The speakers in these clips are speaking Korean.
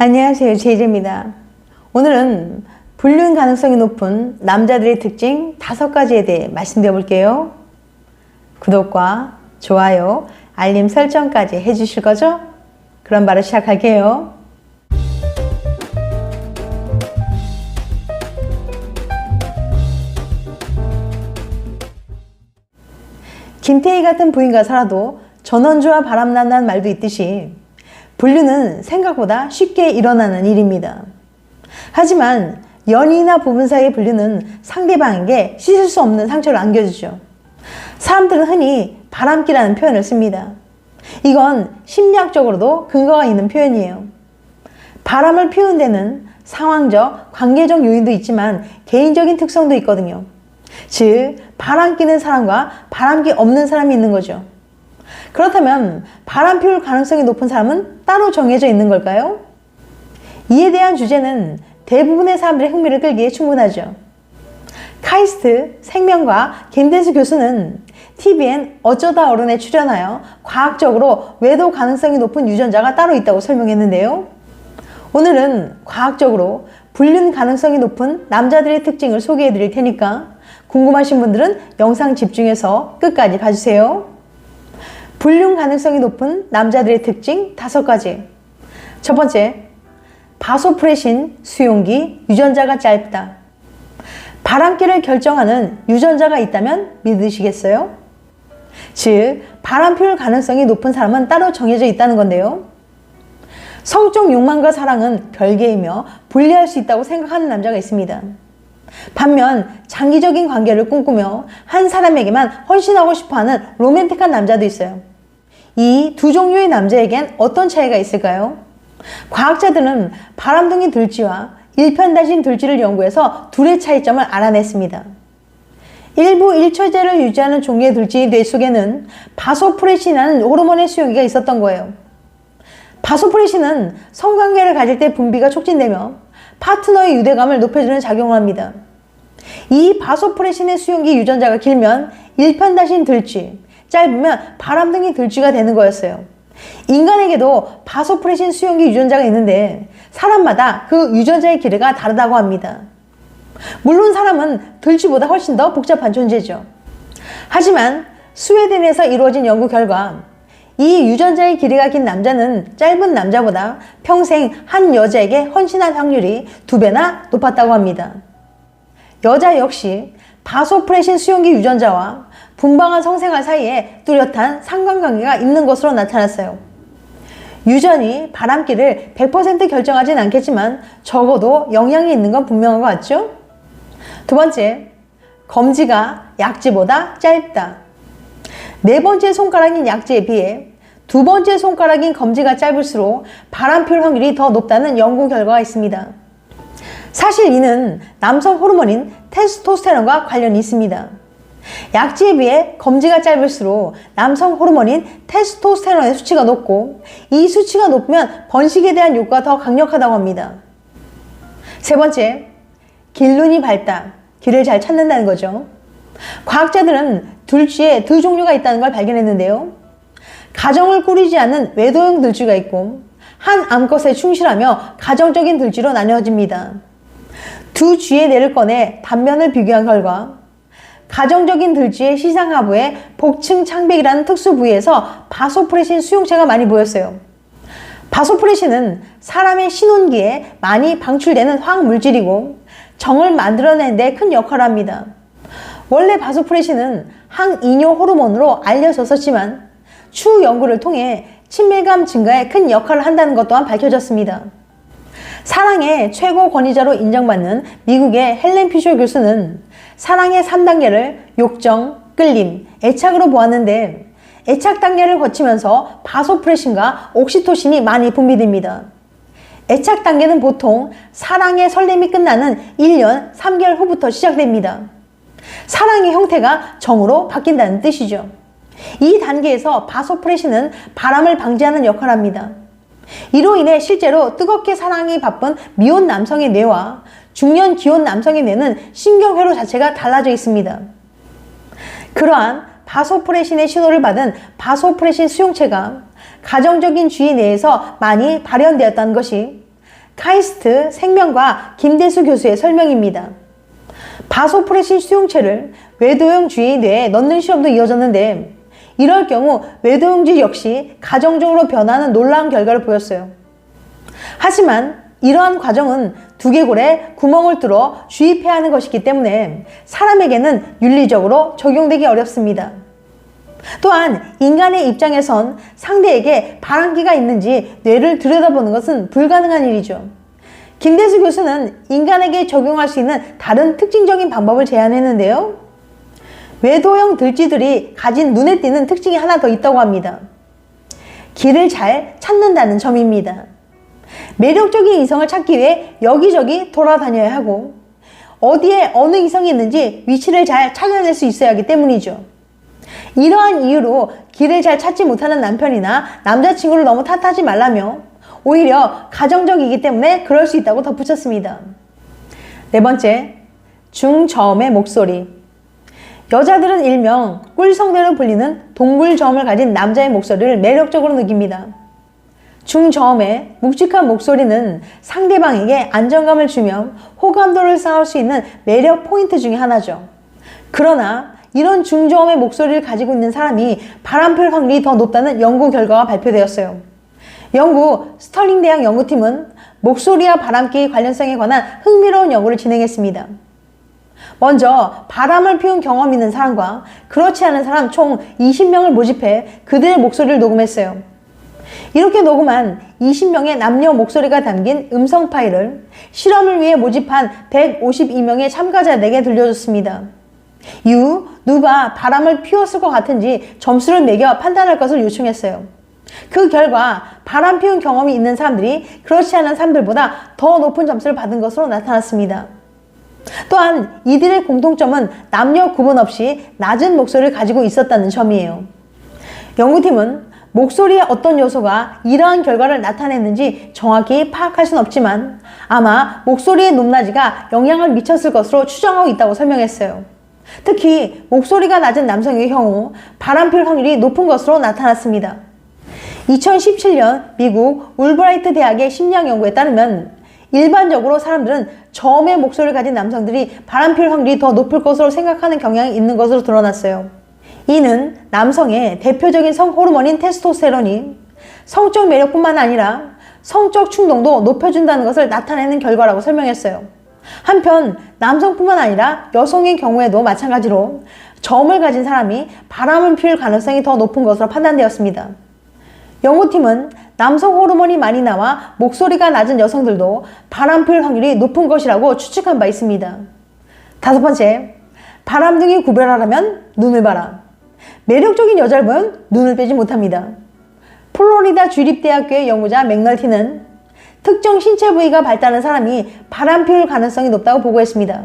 안녕하세요, 제이제입니다. 오늘은 불륜 가능성이 높은 남자들의 특징 5가지에 대해 말씀드려 볼게요. 구독과 좋아요, 알림 설정까지 해주실 거죠? 그럼 바로 시작할게요. 김태희 같은 부인과 살아도 전원주와 바람난다는 말도 있듯이 불륜은 생각보다 쉽게 일어나는 일입니다. 하지만 연인이나 부부 사이의 불륜은 상대방에게 씻을 수 없는 상처를 안겨주죠. 사람들은 흔히 바람기라는 표현을 씁니다. 이건 심리학적으로도 근거가 있는 표현이에요. 바람을 피우는 데는 상황적, 관계적 요인도 있지만 개인적인 특성도 있거든요. 즉, 바람 끼는 사람과 바람기 없는 사람이 있는 거죠. 그렇다면 바람 피울 가능성이 높은 사람은 따로 정해져 있는 걸까요? 이에 대한 주제는 대부분의 사람들의 흥미를 끌기에 충분하죠. 카이스트 생명과 겐데스 교수는 TVN 어쩌다 어른에 출연하여 과학적으로 외도 가능성이 높은 유전자가 따로 있다고 설명했는데요. 오늘은 과학적으로 불륜 가능성이 높은 남자들의 특징을 소개해 드릴 테니까 궁금하신 분들은 영상 집중해서 끝까지 봐주세요. 불륜 가능성이 높은 남자들의 특징 5가지. 첫 번째, 바소프레신 수용기 유전자가 짧다. 바람기를 결정하는 유전자가 있다면 믿으시겠어요? 즉, 바람 피울 가능성이 높은 사람은 따로 정해져 있다는 건데요. 성적 욕망과 사랑은 별개이며 분리할 수 있다고 생각하는 남자가 있습니다. 반면 장기적인 관계를 꿈꾸며 한 사람에게만 헌신하고 싶어하는 로맨틱한 남자도 있어요. 이 두 종류의 남자에겐 어떤 차이가 있을까요? 과학자들은 바람둥이 들쥐와 일편단심 들쥐를 연구해서 둘의 차이점을 알아냈습니다. 일부 일처제를 유지하는 종류의 들쥐의 뇌 속에는 바소프레신이라는 호르몬의 수용기가 있었던 거예요. 바소프레신은 성관계를 가질 때 분비가 촉진되며 파트너의 유대감을 높여주는 작용을 합니다. 이 바소프레신의 수용기 유전자가 길면 일편단심 들쥐, 짧으면 바람둥이 들쥐가 되는 거였어요. 인간에게도 바소프레신 수용기 유전자가 있는데 사람마다 그 유전자의 길이가 다르다고 합니다. 물론 사람은 들쥐보다 훨씬 더 복잡한 존재죠. 하지만 스웨덴에서 이루어진 연구 결과 이 유전자의 길이가 긴 남자는 짧은 남자보다 평생 한 여자에게 헌신할 확률이 2배나 높았다고 합니다. 여자 역시 바소프레신 수용기 유전자와 분방한 성생활 사이에 뚜렷한 상관관계가 있는 것으로 나타났어요. 유전이 바람기를 100% 결정하진 않겠지만 적어도 영향이 있는 건 분명한 것 같죠? 두 번째, 검지가 약지보다 짧다. 네 번째 손가락인 약지에 비해 두 번째 손가락인 검지가 짧을수록 바람 피울 확률이 더 높다는 연구 결과가 있습니다. 사실 이는 남성 호르몬인 테스토스테론과 관련이 있습니다. 약지에 비해 검지가 짧을수록 남성 호르몬인 테스토스테론의 수치가 높고 이 수치가 높으면 번식에 대한 욕구가 더 강력하다고 합니다. 세 번째, 길눈이 밝다. 길을 잘 찾는다는 거죠. 과학자들은 들쥐에 두 종류가 있다는 걸 발견했는데요. 가정을 꾸리지 않는 외도형 들쥐가 있고 한 암컷에 충실하며 가정적인 들쥐로 나뉘어집니다. 두 쥐의 뇌를 꺼내 단면을 비교한 결과 가정적인 들쥐의 시상하부에 복층 창백이라는 특수 부위에서 바소프레신 수용체가 많이 보였어요. 바소프레신은 사람의 신혼기에 많이 방출되는 화학 물질이고 정을 만들어내는 데 큰 역할을 합니다. 원래 바소프레신은 항이뇨 호르몬으로 알려졌었지만 추후 연구를 통해 친밀감 증가에 큰 역할을 한다는 것 또한 밝혀졌습니다. 사랑의 최고 권위자로 인정받는 미국의 헬렌 피셔 교수는 사랑의 3단계를 욕정, 끌림, 애착으로 보았는데 애착 단계를 거치면서 바소프레신과 옥시토신이 많이 분비됩니다. 애착 단계는 보통 사랑의 설렘이 끝나는 1년 3개월 후부터 시작됩니다. 사랑의 형태가 정으로 바뀐다는 뜻이죠. 이 단계에서 바소프레신은 바람을 방지하는 역할을 합니다. 이로 인해 실제로 뜨겁게 사랑이 바쁜 미혼 남성의 뇌와 중년 기혼 남성의 뇌는 신경회로 자체가 달라져 있습니다. 그러한 바소프레신의 신호를 받은 바소프레신 수용체가 가정적인 주의 내에서 많이 발현되었다는 것이 카이스트 생명과 김대수 교수의 설명입니다. 바소프레신 수용체를 외도형 쥐의 뇌에 넣는 실험도 이어졌는데 이럴 경우 외도형 쥐 역시 가정적으로 변하는 놀라운 결과를 보였어요. 하지만 이러한 과정은 두개골에 구멍을 뚫어 주입해야 하는 것이기 때문에 사람에게는 윤리적으로 적용되기 어렵습니다. 또한 인간의 입장에선 상대에게 바람기가 있는지 뇌를 들여다보는 것은 불가능한 일이죠. 김대수 교수는 인간에게 적용할 수 있는 다른 특징적인 방법을 제안했는데요. 외도형 들쥐들이 가진 눈에 띄는 특징이 하나 더 있다고 합니다. 길을 잘 찾는다는 점입니다. 매력적인 이성을 찾기 위해 여기저기 돌아다녀야 하고 어디에 어느 이성이 있는지 위치를 잘 찾아낼 수 있어야 하기 때문이죠. 이러한 이유로 길을 잘 찾지 못하는 남편이나 남자친구를 너무 탓하지 말라며 오히려 가정적이기 때문에 그럴 수 있다고 덧붙였습니다. 네 번째, 중저음의 목소리. 여자들은 일명 꿀성대로 불리는 동굴저음을 가진 남자의 목소리를 매력적으로 느낍니다. 중저음의 묵직한 목소리는 상대방에게 안정감을 주며 호감도를 쌓을 수 있는 매력 포인트 중에 하나죠. 그러나 이런 중저음의 목소리를 가지고 있는 사람이 바람필 확률이 더 높다는 연구 결과가 발표되었어요. 영국 스털링 대학 연구팀은 목소리와 바람기 관련성에 관한 흥미로운 연구를 진행했습니다. 먼저 바람을 피운 경험 있는 사람과 그렇지 않은 사람 총 20명을 모집해 그들의 목소리를 녹음했어요. 이렇게 녹음한 20명의 남녀 목소리가 담긴 음성 파일을 실험을 위해 모집한 152명의 참가자에게 들려줬습니다. 이후 누가 바람을 피웠을 것 같은지 점수를 매겨 판단할 것을 요청했어요. 그 결과 바람 피운 경험이 있는 사람들이 그렇지 않은 사람들보다 더 높은 점수를 받은 것으로 나타났습니다. 또한 이들의 공통점은 남녀 구분 없이 낮은 목소리를 가지고 있었다는 점이에요. 연구팀은 목소리의 어떤 요소가 이러한 결과를 나타냈는지 정확히 파악할 수는 없지만 아마 목소리의 높낮이가 영향을 미쳤을 것으로 추정하고 있다고 설명했어요. 특히 목소리가 낮은 남성의 경우 바람필 확률이 높은 것으로 나타났습니다. 2017년 미국 울브라이트 대학의 심리학 연구에 따르면 일반적으로 사람들은 저음의 목소리를 가진 남성들이 바람필 확률이 더 높을 것으로 생각하는 경향이 있는 것으로 드러났어요. 이는 남성의 대표적인 성호르몬인 테스토스테론이 성적 매력뿐만 아니라 성적 충동도 높여준다는 것을 나타내는 결과라고 설명했어요. 한편 남성뿐만 아니라 여성의 경우에도 마찬가지로 저음을 가진 사람이 바람을 피울 가능성이 더 높은 것으로 판단되었습니다. 연구팀은 남성 호르몬이 많이 나와 목소리가 낮은 여성들도 바람 필 확률이 높은 것이라고 추측한 바 있습니다. 다섯 번째, 바람둥이 구별하려면 눈을 봐라. 매력적인 여자를 보면 눈을 빼지 못합니다. 플로리다 주립대학교의 연구자 맥널티는 특정 신체 부위가 발달한 사람이 바람 피울 가능성이 높다고 보고했습니다.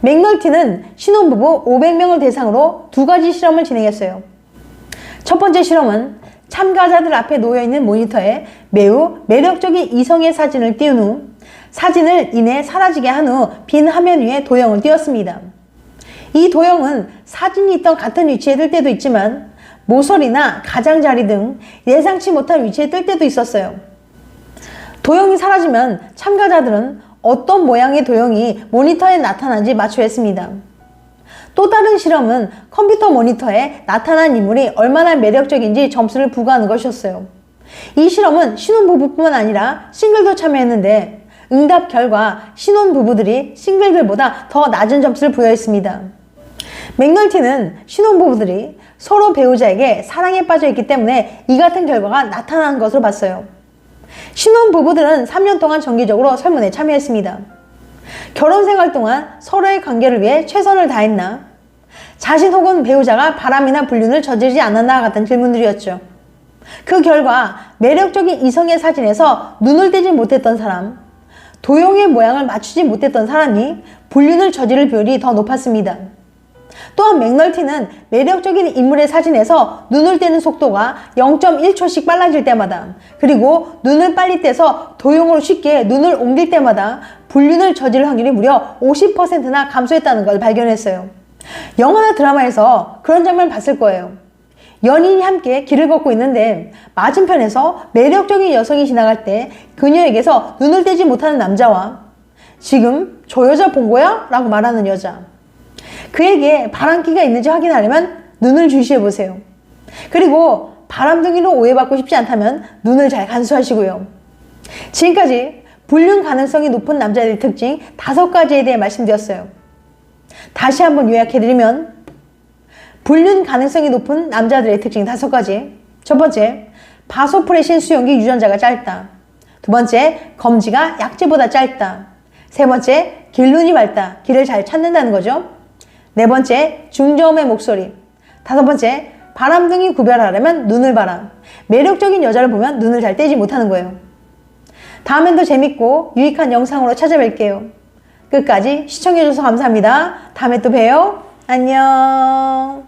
맥널티는 신혼부부 500명을 대상으로 두 가지 실험을 진행했어요. 첫 번째 실험은 참가자들 앞에 놓여있는 모니터에 매우 매력적인 이성의 사진을 띄운 후 사진을 이내 사라지게 한 후 빈 화면 위에 도형을 띄웠습니다. 이 도형은 사진이 있던 같은 위치에 뜰 때도 있지만 모서리나 가장자리 등 예상치 못한 위치에 뜰 때도 있었어요. 도형이 사라지면 참가자들은 어떤 모양의 도형이 모니터에 나타난지 맞춰했습니다. 또 다른 실험은 컴퓨터 모니터에 나타난 인물이 얼마나 매력적인지 점수를 부과하는 것이었어요. 이 실험은 신혼부부뿐만 아니라 싱글도 참여했는데 응답 결과 신혼부부들이 싱글들보다 더 낮은 점수를 부여했습니다. 맥널티는 신혼부부들이 서로 배우자에게 사랑에 빠져 있기 때문에 이 같은 결과가 나타나는 것으로 봤어요. 신혼부부들은 3년 동안 정기적으로 설문에 참여했습니다. 결혼생활 동안 서로의 관계를 위해 최선을 다했나? 자신 혹은 배우자가 바람이나 불륜을 저지르지 않았나 같은 질문들이었죠. 그 결과 매력적인 이성의 사진에서 눈을 떼지 못했던 사람, 도형의 모양을 맞추지 못했던 사람이 불륜을 저지를 비율이 더 높았습니다. 또한 맥널티는 매력적인 인물의 사진에서 눈을 떼는 속도가 0.1초씩 빨라질 때마다 그리고 눈을 빨리 떼서 도형으로 쉽게 눈을 옮길 때마다 불륜을 저지를 확률이 무려 50%나 감소했다는 걸 발견했어요. 영화나 드라마에서 그런 장면을 봤을 거예요. 연인이 함께 길을 걷고 있는데 맞은편에서 매력적인 여성이 지나갈 때 그녀에게서 눈을 떼지 못하는 남자와 지금 저 여자 본 거야? 라고 말하는 여자. 그에게 바람기가 있는지 확인하려면 눈을 주시해 보세요. 그리고 바람둥이로 오해받고 싶지 않다면 눈을 잘 간수하시고요. 지금까지 불륜 가능성이 높은 남자들의 특징 5가지에 대해 말씀드렸어요. 다시 한번 요약해드리면 불륜 가능성이 높은 남자들의 특징 5가지. 첫 번째, 바소프레신 수용기 유전자가 짧다. 두 번째, 검지가 약지보다 짧다. 세 번째, 길눈이 밝다. 길을 잘 찾는다는 거죠. 네 번째, 중저음의 목소리. 다섯 번째, 바람둥이 구별하려면 눈을 봐라. 매력적인 여자를 보면 눈을 잘 떼지 못하는 거예요. 다음엔 더 재밌고 유익한 영상으로 찾아뵐게요. 끝까지 시청해줘서 감사합니다. 다음에 또 봬요. 안녕.